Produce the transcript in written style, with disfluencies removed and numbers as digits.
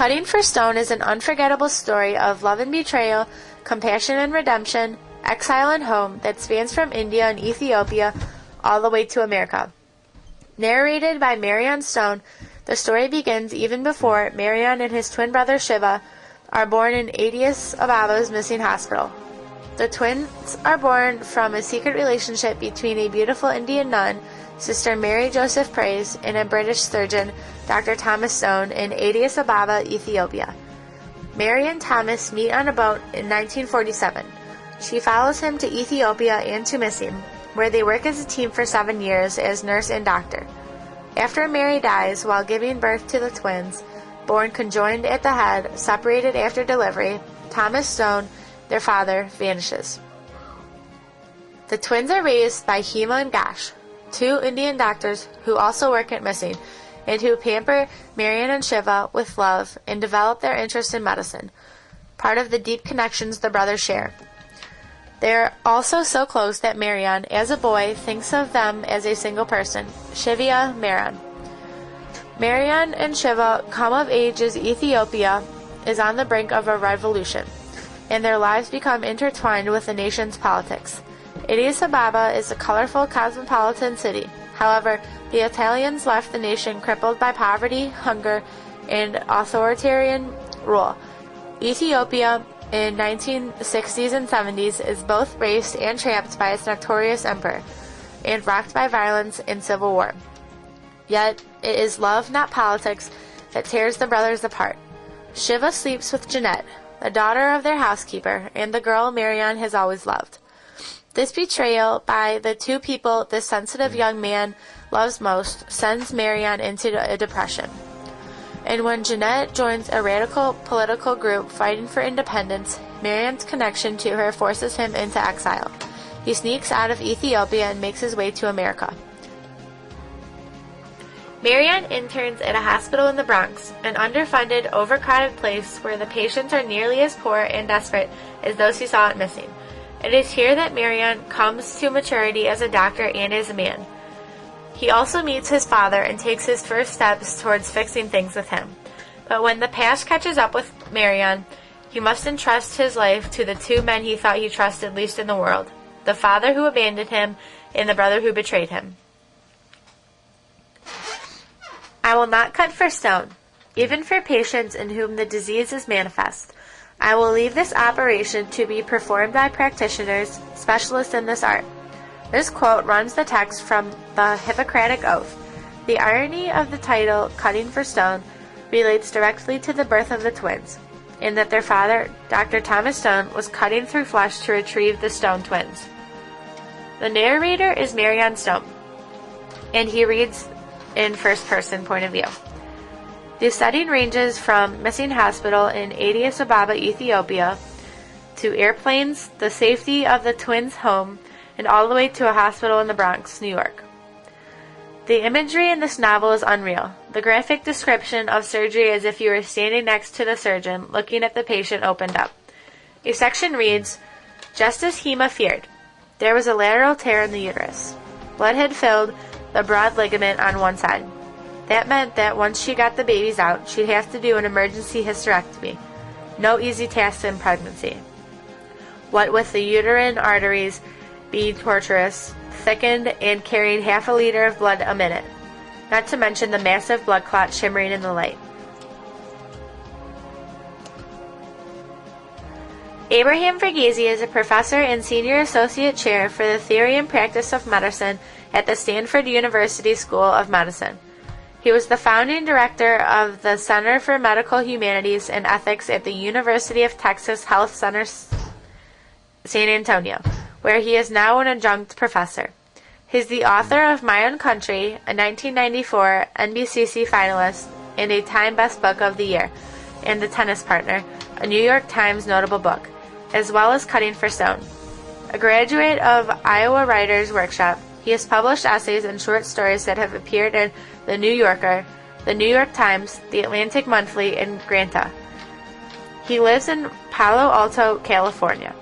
Cutting for Stone is an unforgettable story of love and betrayal, compassion and redemption, exile and home that spans from India and Ethiopia all the way to America. Narrated by Marion Stone, the story begins even before Marion and his twin brother Shiva are born in Addis Ababa's missing hospital. The twins are born from a secret relationship between a beautiful Indian nun, Sister Mary Joseph Praise, and a British surgeon, Dr. Thomas Stone, in Addis Ababa, Ethiopia. Mary and Thomas meet on a boat in 1947. She follows him to Ethiopia and to Missing, where they work as a team for 7 years as nurse and doctor. After Mary dies while giving birth to the twins, born conjoined at the head, separated after delivery, Thomas Stone, their father, vanishes. The twins are raised by Hema and Gash, 2 Indian doctors who also work at Missing, and who pamper Marion and Shiva with love and develop their interest in medicine, part of the deep connections the brothers share. They are also so close that Marion, as a boy, thinks of them as a single person, Shivya Maran. Marion and Shiva come of age as Ethiopia is on the brink of a revolution, and their lives become intertwined with the nation's politics. Addis Ababa is a colorful cosmopolitan city. However, the Italians left the nation crippled by poverty, hunger, and authoritarian rule. Ethiopia in 1960s and 70s is both raced and trapped by its notorious emperor, and rocked by violence and civil war. Yet, it is love, not politics, that tears the brothers apart. Shiva sleeps with Jeanette, the daughter of their housekeeper, and the girl Marion has always loved. This betrayal by the 2 people this sensitive young man loves most sends Marion into a depression. And when Jeanette joins a radical political group fighting for independence, Marion's connection to her forces him into exile. He sneaks out of Ethiopia and makes his way to America. Marion interns at a hospital in the Bronx, an underfunded, overcrowded place where the patients are nearly as poor and desperate as those he saw at Missing. It is here that Marion comes to maturity as a doctor and as a man. He also meets his father and takes his first steps towards fixing things with him. But when the past catches up with Marion, he must entrust his life to the 2 men he thought he trusted least in the world, the father who abandoned him and the brother who betrayed him. I will not cut for stone, even for patients in whom the disease is manifest. I will leave this operation to be performed by practitioners, specialists in this art. This quote runs the text from the Hippocratic Oath. The irony of the title, Cutting for Stone, relates directly to the birth of the twins, in that their father, Dr. Thomas Stone, was cutting through flesh to retrieve the Stone twins. The narrator is Marion Stone, and he reads in first-person point of view. The setting ranges from Missing Hospital in Addis Ababa, Ethiopia, to airplanes, the safety of the twins' home, and all the way to a hospital in the Bronx, New York. The imagery in this novel is unreal. The graphic description of surgery as if you were standing next to the surgeon, looking at the patient, opened up. A section reads, "Just as Hema feared, there was a lateral tear in the uterus. Blood had filled the broad ligament on one side. That meant that once she got the babies out, she'd have to do an emergency hysterectomy. No easy task in pregnancy. What with the uterine arteries being tortuous, thickened, and carrying half a liter of blood a minute, not to mention the massive blood clot shimmering in the light." Abraham Verghese is a professor and senior associate chair for the theory and practice of medicine at the Stanford University School of Medicine. He was the founding director of the Center for Medical Humanities and Ethics at the University of Texas Health Center San Antonio, where he is now an adjunct professor. He's the author of My Own Country, a 1994 NBCC finalist and a Time Best Book of the Year, and The Tennis Partner, a New York Times notable book, as well as Cutting for Stone. A graduate of Iowa Writers Workshop, he has published essays and short stories that have appeared in The New Yorker, The New York Times, The Atlantic Monthly, and Granta. He lives in Palo Alto, California.